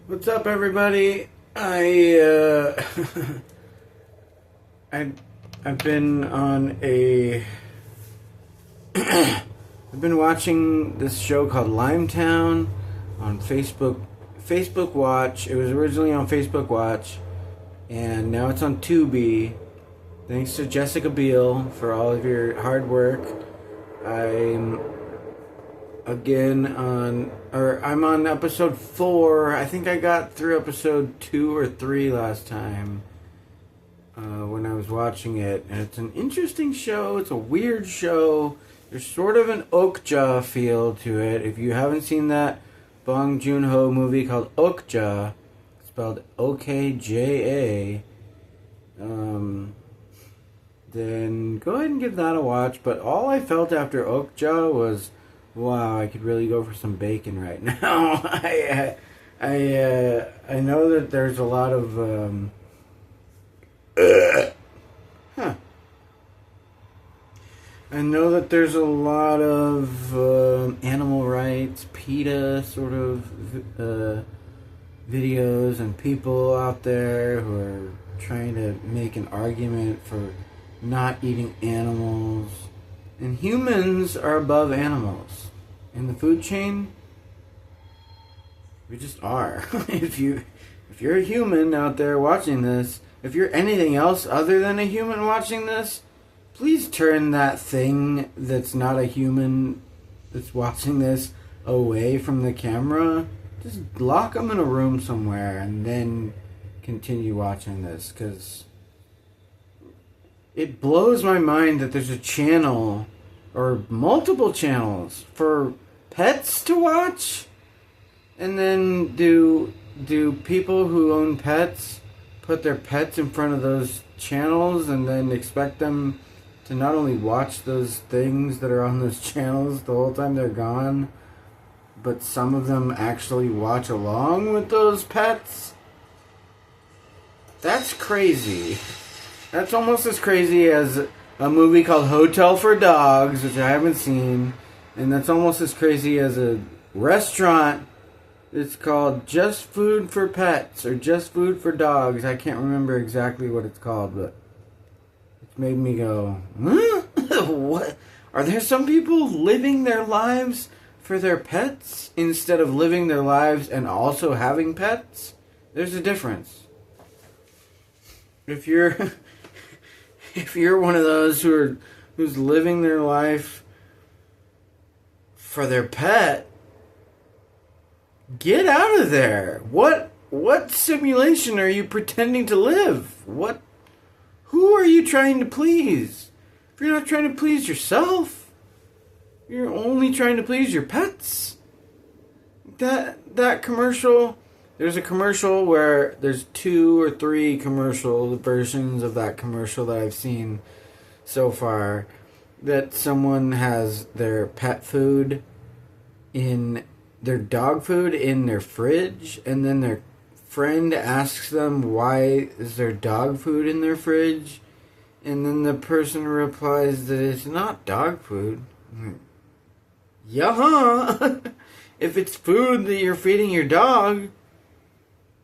What's up, everybody? I I've been on a I've been watching this show called Limetown on Facebook Watch. It was originally on Facebook Watch, and now it's on Tubi. Thanks to Jessica Biel for all of your hard work. I'm I'm on episode 4. I think I got through episode 2 or 3 last time when I was watching it, and it's an interesting show. It's a weird show. There's sort of an Okja feel to it. If you haven't seen that Bong Joon-ho movie called Okja, spelled Okja, then go ahead and give that a watch. But all I felt after Okja was, wow, I could really go for some bacon right now. I know that there's a lot of I know that there's a lot of animal rights, PETA sort of videos and people out there who are trying to make an argument for not eating animals. And humans are above animals. In the food chain, we just are. If you're a human out there watching this, if you're anything else other than a human watching this, please turn that thing that's not a human that's watching this away from the camera. Just lock them in a room somewhere and then continue watching this, because it blows my mind that there's a channel or multiple channels for pets to watch. And then do people who own pets put their pets in front of those channels and then expect them to not only watch those things that are on those channels the whole time they're gone, but some of them actually watch along with those pets? That's crazy. That's almost as crazy as a movie called Hotel for Dogs, which I haven't seen. And that's almost as crazy as a restaurant that's called Just Food for Pets or Just Food for Dogs. I can't remember exactly what it's called, but it's made me go, huh? What? Are there some people living their lives for their pets instead of living their lives and also having pets? There's a difference. If you're one of those who's living their life for their pet, get out of there. What simulation are you pretending to live? Who are you trying to please? If you're not trying to please yourself, you're only trying to please your pets. That commercial, there's a commercial where there's 2 or 3 commercial versions of that commercial that I've seen so far, that someone has their pet food in their dog food in their fridge, and then their friend asks them why is their dog food in their fridge, and then the person replies that it's not dog food. Yeah, if it's food that you're feeding your dog,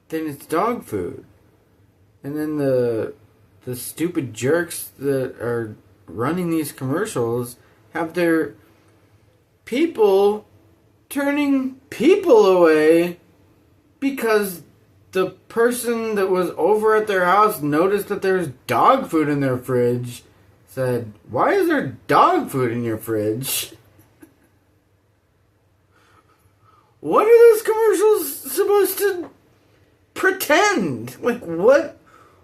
then it's dog food. And then the stupid jerks that are running these commercials have their people turning people away because the person that was over at their house noticed that there's dog food in their fridge, said, "Why is there dog food in your fridge?" What are those commercials supposed to pretend? Like,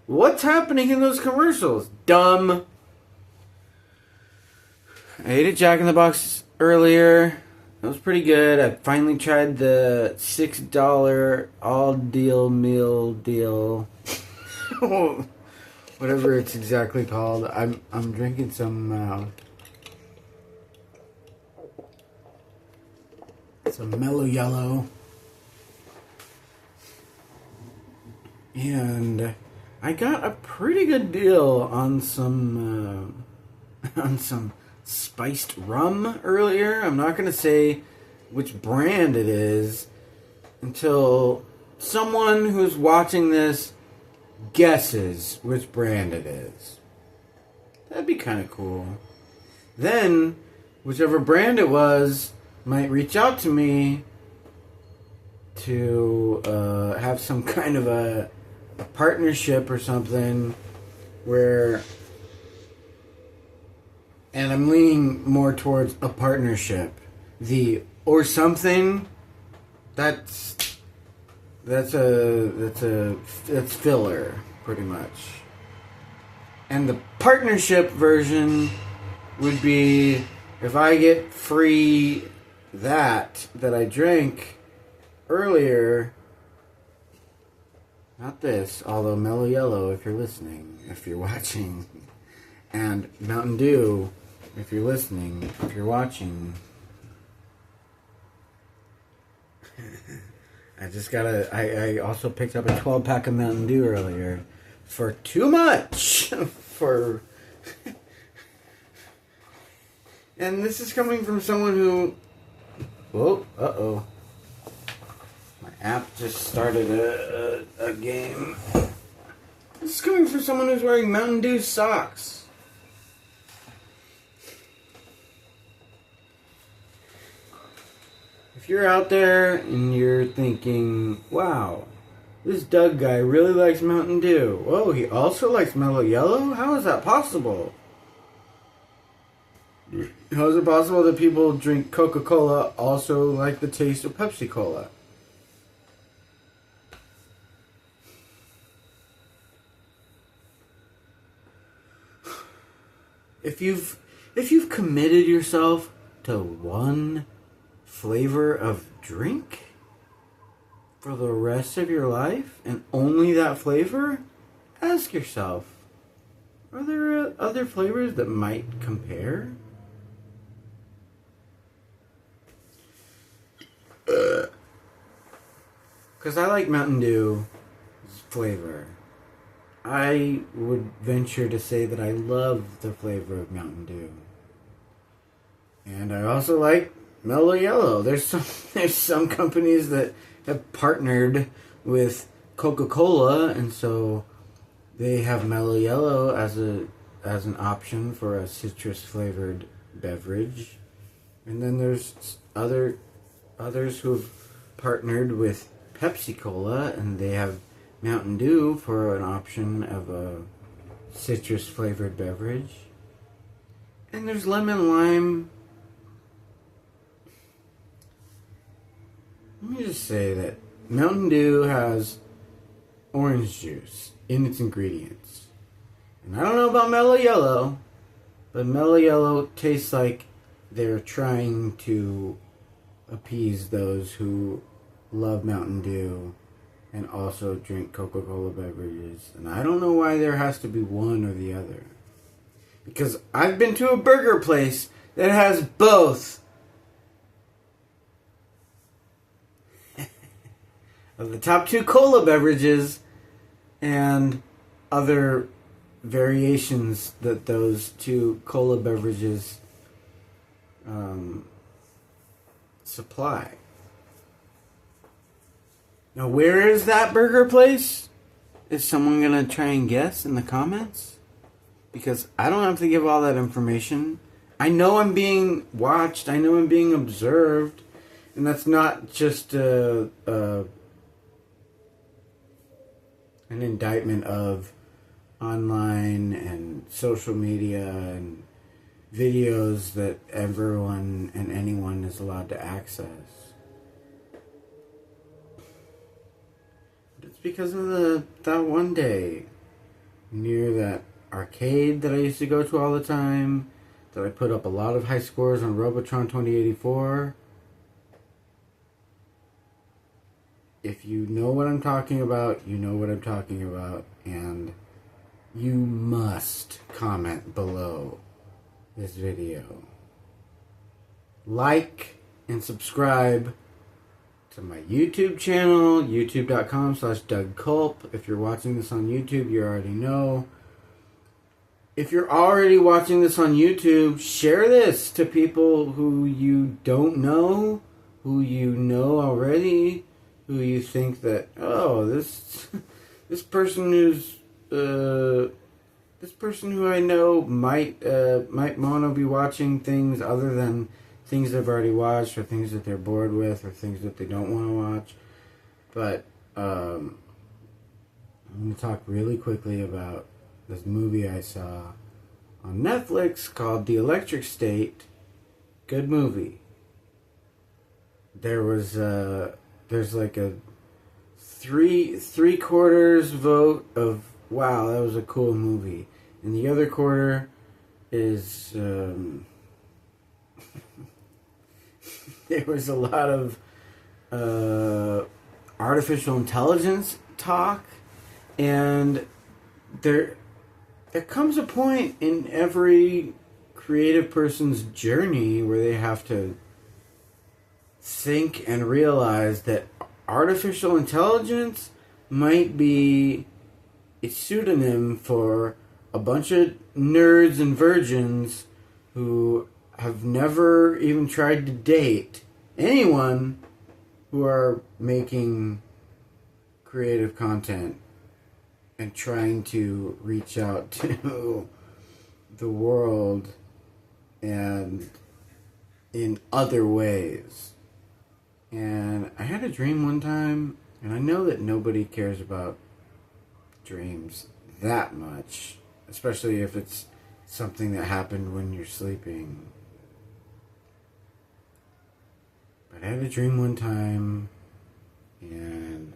what's happening in those commercials? Dumb. I ate at Jack in the Box earlier. That was pretty good. I finally tried the $6 all deal meal deal. Whatever it's exactly called. I'm drinking some Mellow Yellow. And I got a pretty good deal on some spiced rum earlier. I'm not going to say which brand it is until someone who's watching this guesses which brand it is. That'd be kind of cool. Then, whichever brand it was might reach out to me to have some kind of a partnership or something where, and I'm leaning more towards a partnership. The or something, that's filler, pretty much. And the partnership version would be if I get free that I drank earlier. Not this, although Mellow Yellow, if you're listening, if you're watching, and Mountain Dew, if you're listening, if you're watching. I also picked up a 12-pack of Mountain Dew earlier for too much. And this is coming from someone who, my app just started a game. This is coming from someone who's wearing Mountain Dew socks. If you're out there and you're thinking, wow, this Doug guy really likes Mountain Dew. Whoa, he also likes Mellow Yellow? How is that possible? How is it possible that people drink Coca-Cola also like the taste of Pepsi-Cola? If you've committed yourself to one flavor of drink for the rest of your life and only that flavor, ask yourself, are there other flavors that might compare? Because I like Mountain Dew flavor. I would venture to say that I love the flavor of Mountain Dew. And I also like Mellow Yellow. There's some companies that have partnered with Coca-Cola, and so they have Mellow Yellow as an option for a citrus flavored beverage. And then there's others who've partnered with Pepsi-Cola, and they have Mountain Dew for an option of a citrus flavored beverage. And there's lemon lime. Let me just say that Mountain Dew has orange juice in its ingredients. And I don't know about Mellow Yellow, but Mellow Yellow tastes like they're trying to appease those who love Mountain Dew and also drink Coca-Cola beverages. And I don't know why there has to be one or the other. Because I've been to a burger place that has both of the top two cola beverages and other variations that those two cola beverages supply. Now, where is that burger place? Is someone going to try and guess in the comments? Because I don't have to give all that information. I know I'm being watched. I know I'm being observed. And that's not just an indictment of online and social media and videos that everyone and anyone is allowed to access. But it's because of that one day near that arcade that I used to go to all the time, that I put up a lot of high scores on Robotron 2084. If you know what I'm talking about, you know what I'm talking about, and you must comment below this video. Like and subscribe to my YouTube channel, youtube.com/DougCulp. If you're watching this on YouTube, you already know. If you're already watching this on YouTube, share this to people who you don't know, who you know already, who you think that, oh, this person who's this person who I know might want to be watching things other than things they've already watched, or things that they're bored with, or things that they don't want to watch. But I'm going to talk really quickly about this movie I saw on Netflix called The Electric State. Good movie. There's like a three quarters vote of wow, that was a cool movie, and the other quarter is there was a lot of artificial intelligence talk, and there comes a point in every creative person's journey where they have to think and realize that artificial intelligence might be a pseudonym for a bunch of nerds and virgins who have never even tried to date anyone who are making creative content and trying to reach out to the world and in other ways. And I had a dream one time, and I know that nobody cares about dreams that much, especially if it's something that happened when you're sleeping. But I had a dream one time, and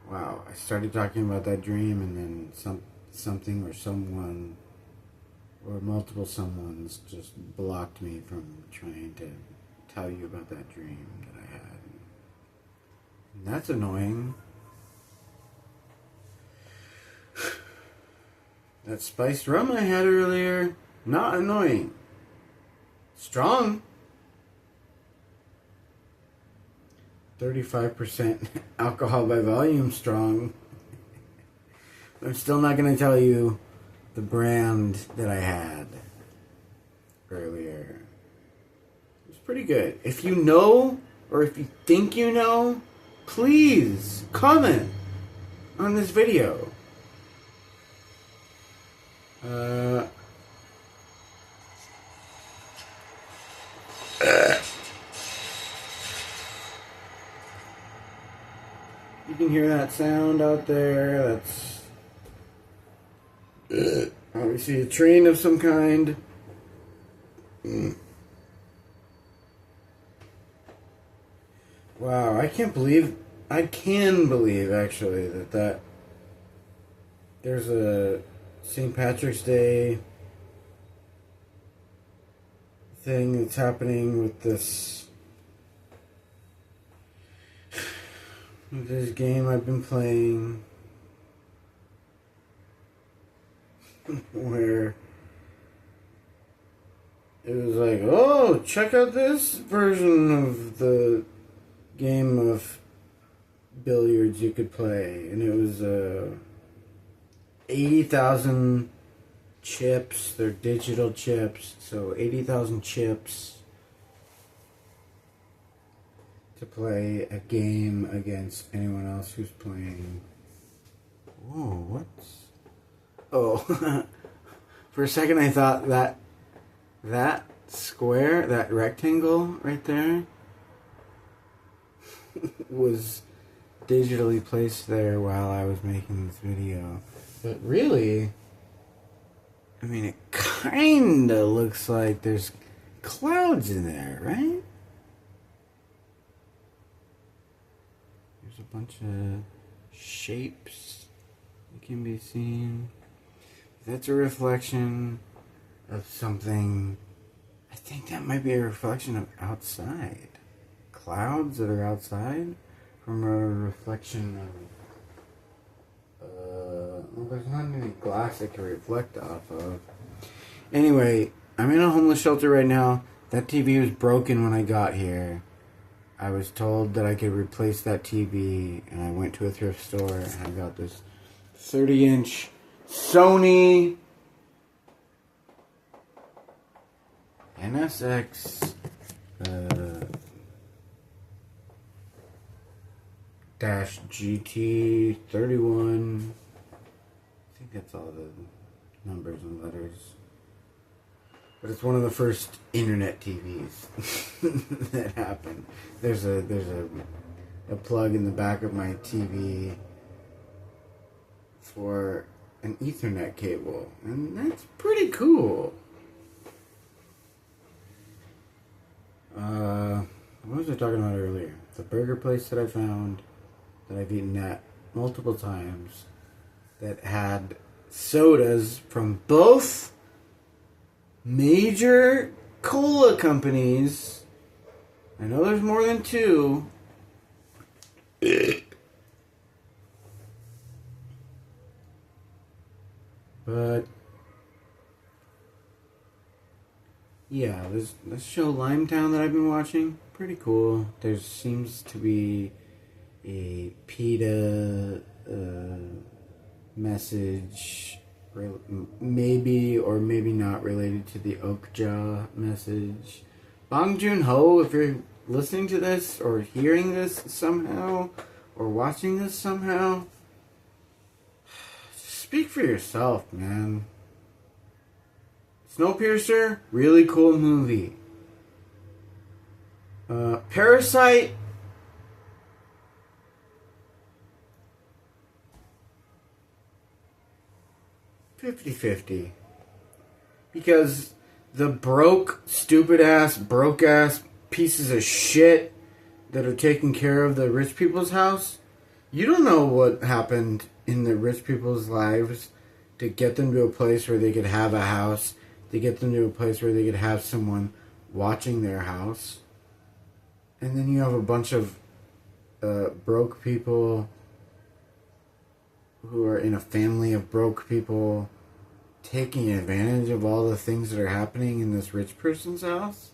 wow, I started talking about that dream, and then something or someone or multiple someones just blocked me from trying to tell you about that dream that I had. And that's annoying. That spiced rum I had earlier, not annoying. Strong. 35% alcohol by volume strong. I'm still not going to tell you the brand that I had earlier. It was pretty good. If you know, or if you think you know, please comment on this video. You can hear that sound out there. That's obviously a train of some kind. Wow, I can believe actually that there's a St. Patrick's Day thing that's happening with this game I've been playing, where it was like, oh, check out this version of the game of billiards you could play, and it was 80,000 chips. They're digital chips, so 80,000 chips to play a game against anyone else who's playing. Whoa, what? Oh, for a second I thought that square, that rectangle right there, was digitally placed there while I was making this video. But really, I mean, it kinda looks like there's clouds in there, right? There's a bunch of shapes that can be seen. That's a reflection of something. I think that might be a reflection of outside. Clouds that are outside from a reflection of well, there's not any glass it can reflect off of. Anyway, I'm in a homeless shelter right now. That TV was broken when I got here. I was told that I could replace that TV, and I went to a thrift store and I got this 30-inch Sony NSX dash GT31. I think that's all the numbers and letters. But it's one of the first internet TVs that happened. There's a plug in the back of my TV for an Ethernet cable, and that's pretty cool. What was I talking about earlier? The burger place that I found, that I've eaten at multiple times, that had sodas from both major cola companies. I know there's more than two. But yeah, this show Limetown that I've been watching, pretty cool. There seems to be a PETA message, maybe or maybe not related to the Okja message. Bong Joon-ho, if you're listening to this or hearing this somehow or watching this somehow, speak for yourself, man. Snowpiercer, really cool movie. Parasite, $50-50. Because the broke ass pieces of shit that are taking care of the rich people's house, you don't know what happened in the rich people's lives to get them to a place where they could have a house, to get them to a place where they could have someone watching their house. And then you have a bunch of broke people who are in a family of broke people taking advantage of all the things that are happening in this rich person's house.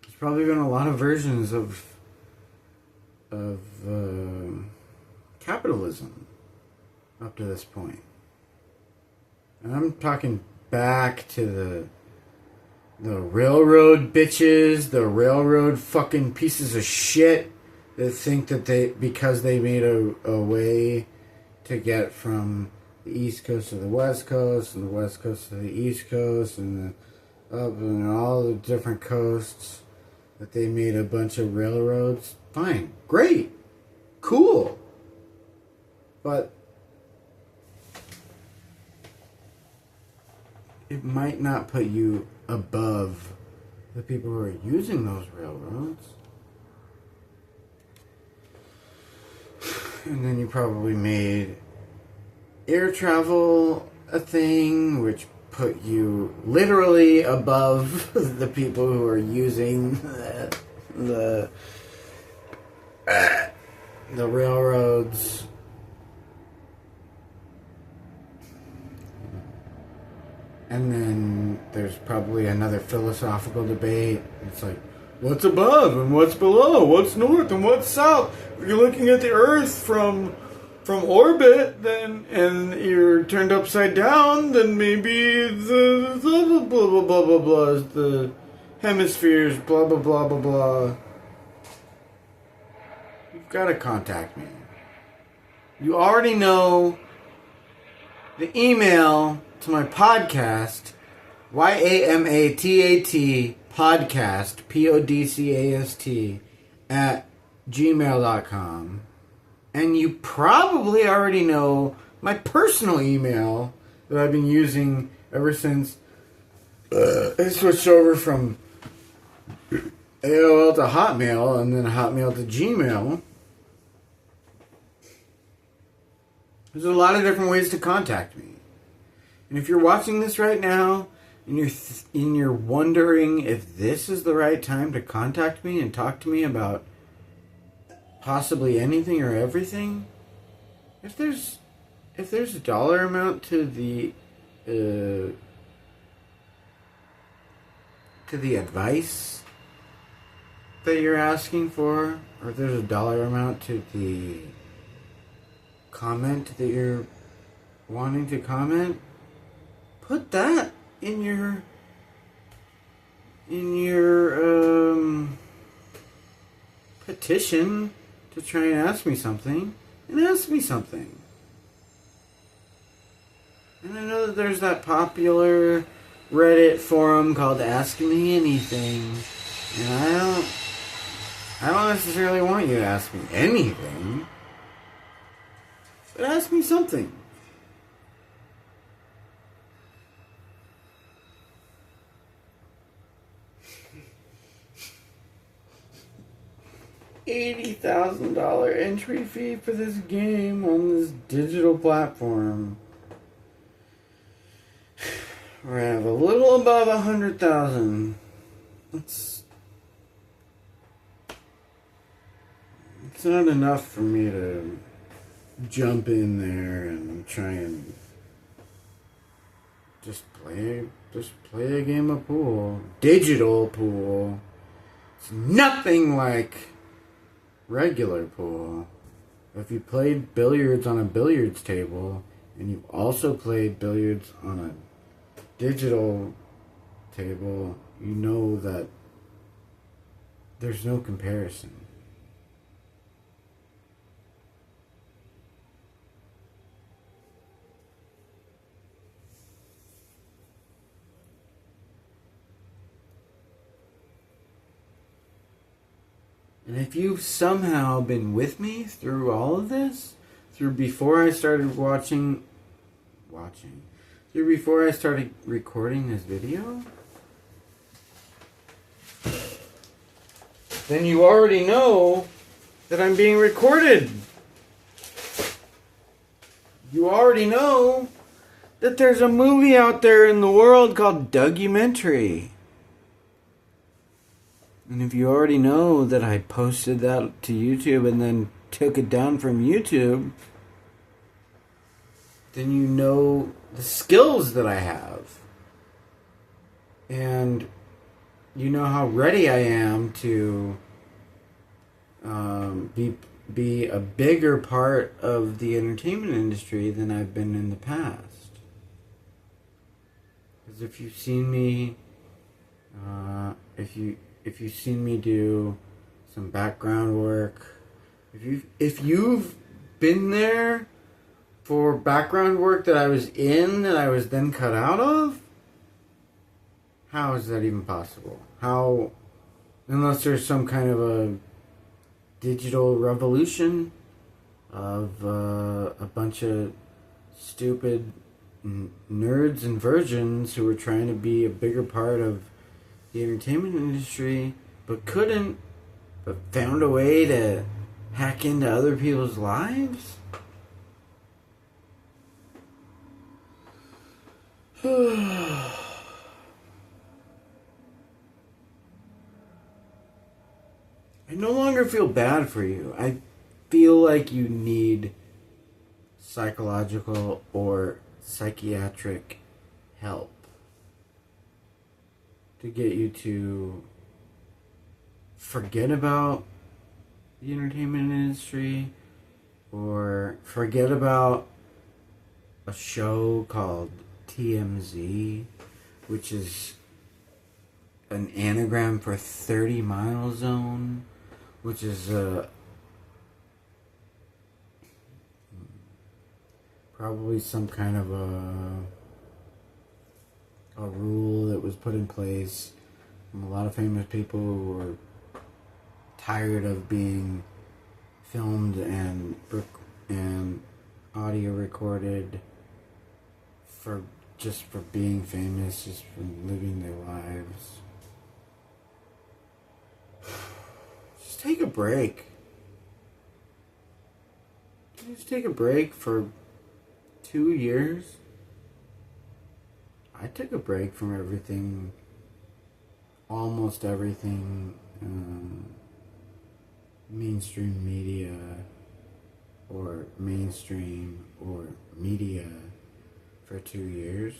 There's probably been a lot of versions of capitalism up to this point. And I'm talking back to the railroad bitches, the railroad fucking pieces of shit that think that because they made a way to get from the East Coast to the West Coast, and the West Coast to the East Coast, and up and all the different coasts, that they made a bunch of railroads. Fine, great, cool, but it might not put you above the people who are using those railroads. And then you probably made air travel a thing, which put you literally above the people who are using the railroads. And then there's probably another philosophical debate. It's like, what's above and what's below? What's north and what's south? If you're looking at the Earth from orbit, then and you're turned upside down, then maybe the blah blah blah blah blah blah blah is the hemispheres, blah blah blah blah blah. You've got to contact me. You already know the email to my podcast, YAMATAT podcast, PODCAST, at gmail.com. And you probably already know my personal email that I've been using ever since I switched over from AOL to Hotmail and then Hotmail to Gmail. There's a lot of different ways to contact me. And if you're watching this right now and you're wondering if this is the right time to contact me and talk to me about possibly anything or everything, if there's a dollar amount to the advice that you're asking for, or if there's a dollar amount to the comment that you're wanting to comment, put that in your petition to try and ask me something, and ask me something. And I know that there's that popular Reddit forum called Ask Me Anything, and I don't necessarily want you to ask me anything, but ask me something. $80,000 entry fee for this game on this digital platform. We're gonna have a little above 100,000. It's not enough for me to jump in there and try and just play a game of pool. Digital pool. It's nothing like regular pool. If you played billiards on a billiards table and you also played billiards on a digital table, you know that there's no comparison. And if you've somehow been with me through all of this, before I started before I started recording this video, then you already know that I'm being recorded. You already know that there's a movie out there in the world called Documentary. And if you already know that I posted that to YouTube and then took it down from YouTube, then you know the skills that I have. And you know how ready I am to be a bigger part of the entertainment industry than I've been in the past. Because if you've seen me, if you've seen me do some background work, if you've been there for background work that I was in, that I was then cut out of, how is that even possible? How, unless there's some kind of a digital revolution of a bunch of stupid nerds and virgins who were trying to be a bigger part of the entertainment industry, but couldn't, but found a way to hack into other people's lives? I no longer feel bad for you. I feel like you need psychological or psychiatric help to get you to forget about the entertainment industry or forget about a show called TMZ, which is an anagram for 30 Mile Zone, which is probably some kind of a rule that was put in place from a lot of famous people who were tired of being filmed and audio recorded for being famous, just for living their lives. Just take a break. Just take a break for 2 years. I took a break from everything, almost everything, mainstream media or mainstream or media for 2 years.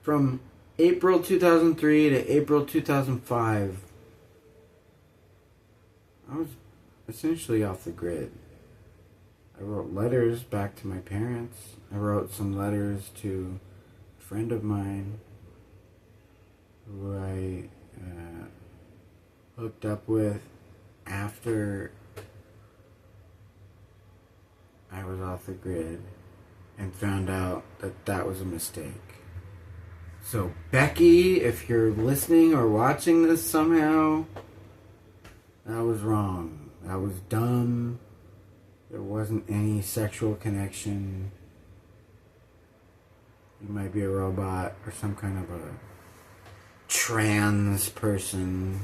From April 2003 to April 2005, I was essentially off the grid. I wrote letters back to my parents. I wrote some letters to a friend of mine who I hooked up with after I was off the grid and found out that that was a mistake. So, Becky, if you're listening or watching this somehow, that was wrong. That was dumb. There wasn't any sexual connection. You might be a robot or some kind of a trans person.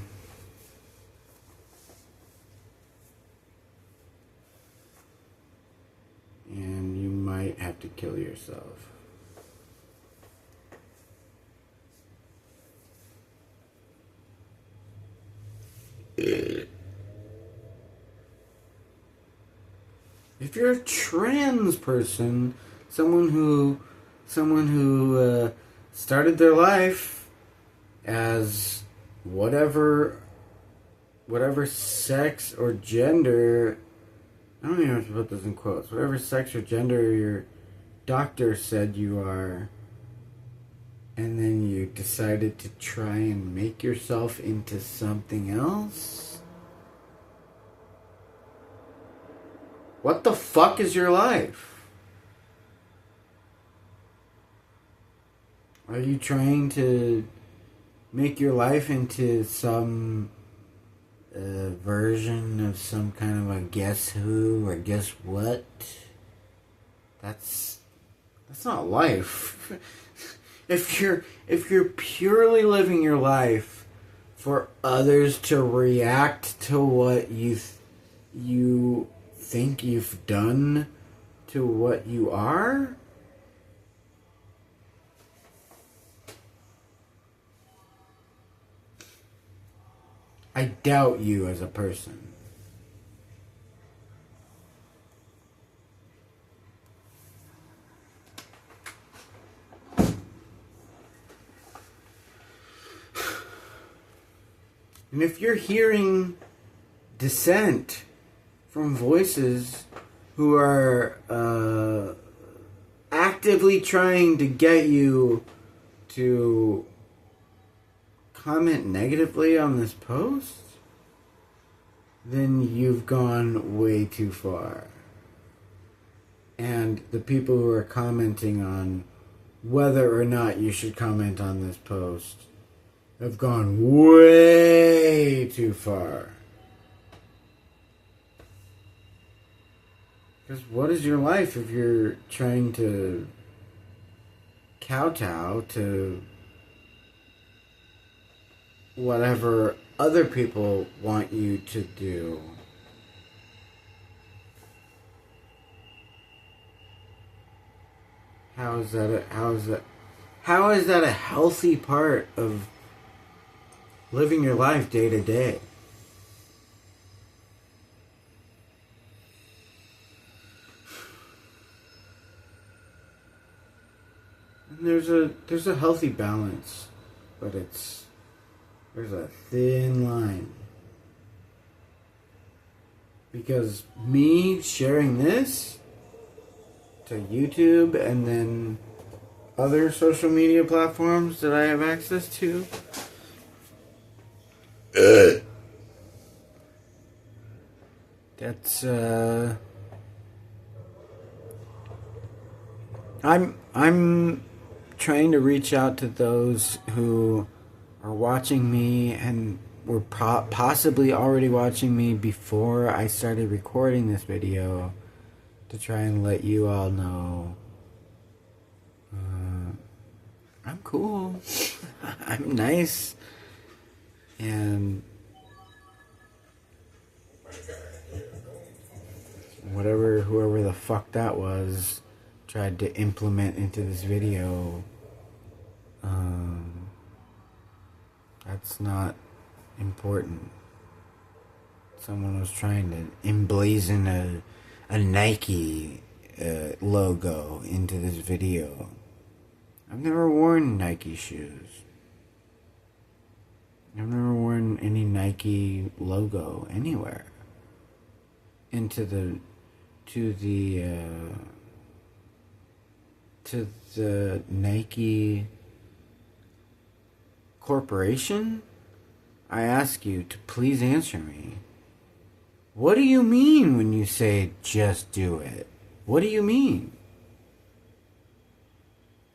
And you might have to kill yourself. If you're a trans person, someone who started their life as whatever sex or gender, I don't even have to put this in quotes, whatever sex or gender your doctor said you are, and then you decided to try and make yourself into something else? What the fuck is your life? Are you trying to make your life into some version of some kind of a guess who or guess what? That's not life. If you're purely living your life for others to react to what you think you've done to what you are, I doubt you as a person. And if you're hearing dissent from voices who are actively trying to get you to comment negatively on this post, then you've gone way too far. And the people who are commenting on whether or not you should comment on this post have gone way too far. Because what is your life if you're trying to kowtow to whatever other people want you to do? How is that a healthy part of living your life day to day? There's a healthy balance, but there's a thin line. Because me sharing this to YouTube and then other social media platforms that I have access to, that's I'm trying to reach out to those who are watching me and were possibly already watching me before I started recording this video, to try and let you all know I'm cool. I'm nice. And whoever the fuck that was tried to implement into this video, that's not important. Someone was trying to emblazon a Nike logo into this video. I've never worn Nike shoes. I've never worn any Nike logo anywhere into the to the Nike Corporation, I ask you to please answer me. What do you mean when you say just do it? What do you mean?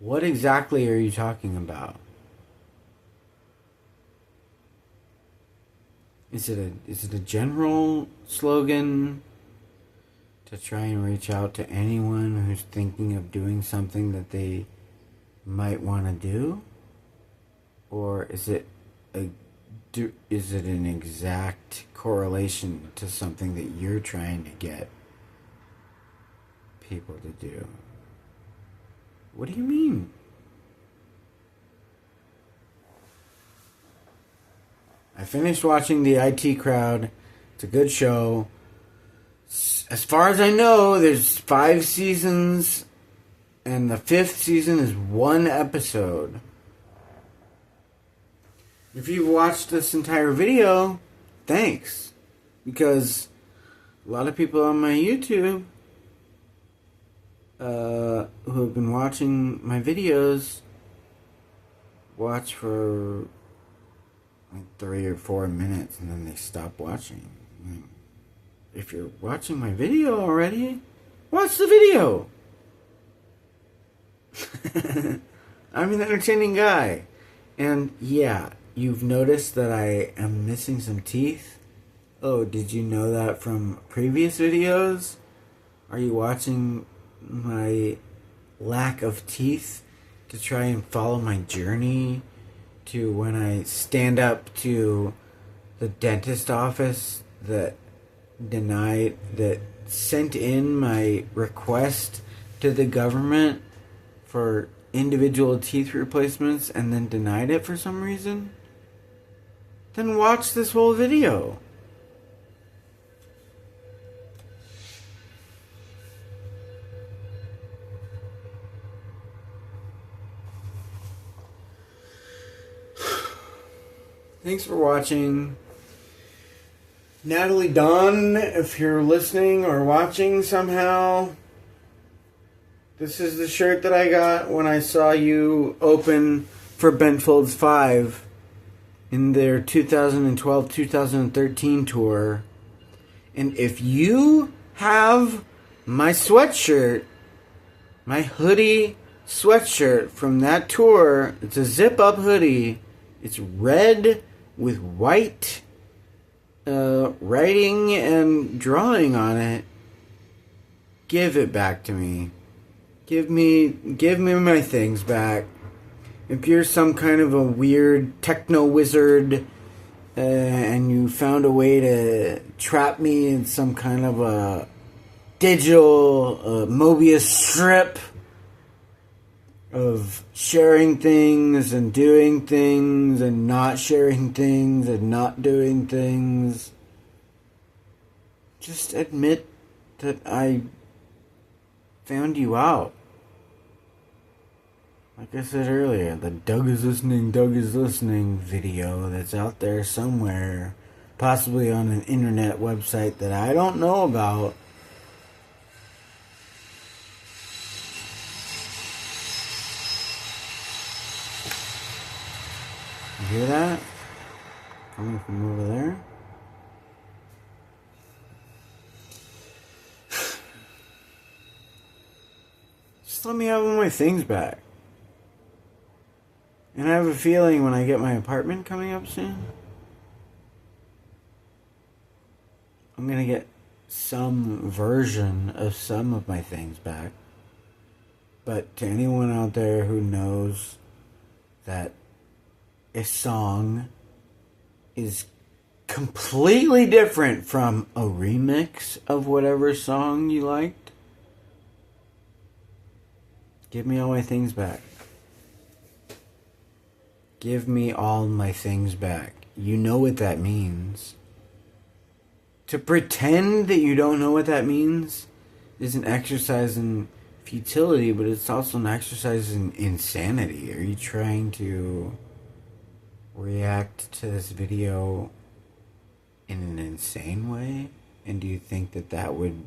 What exactly are you talking about? Is it a general slogan to try and reach out to anyone who's thinking of doing something that they might want to do? Or is it an exact correlation to something that you're trying to get people to do? What do you mean? I finished watching The IT Crowd. It's a good show. As far as I know, there's 5 seasons, and the 5th season is 1 episode. If you've watched this entire video, thanks. Because a lot of people on my YouTube who have been watching my videos watch for like 3 or 4 minutes and then they stop watching. If you're watching my video already, watch the video. I'm an entertaining guy. And yeah, you've noticed that I am missing some teeth. Oh, did you know that from previous videos? Are you watching my lack of teeth to try and follow my journey to when I stand up to the dentist office that sent in my request to the government for individual teeth replacements and then denied it for some reason? Then watch this whole video. Thanks for watching. Natalie Dawn, if you're listening or watching somehow, this is the shirt that I got when I saw you open for Ben Folds 5 in their 2012-2013 tour. And if you have my sweatshirt, my hoodie sweatshirt from that tour, it's a zip-up hoodie. It's red with white writing and drawing on it. Give it back to me. Give me my things back. If you're some kind of a weird techno wizard and you found a way to trap me in some kind of a digital Mobius strip of sharing things and doing things and not sharing things and not doing things, just admit that I found you out. Like I said earlier, the Doug is listening video that's out there somewhere, possibly on an internet website that I don't know about. You hear that? Coming from over there? Just let me have my things back. And I have a feeling when I get my apartment coming up soon, I'm gonna get some version of some of my things back. But to anyone out there who knows that a song is completely different from a remix of whatever song you liked, give me all my things back. Give me all my things back. You know what that means. To pretend that you don't know what that means is an exercise in futility, but it's also an exercise in insanity. Are you trying to react to this video in an insane way? And do you think that would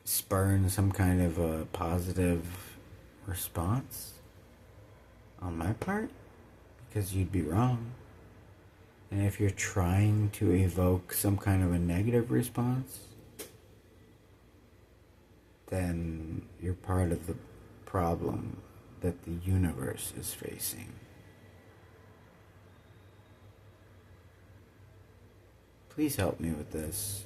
spurn some kind of a positive response on my part, because you'd be wrong. And if you're trying to evoke some kind of a negative response, then you're part of the problem that the universe is facing. Please help me with this.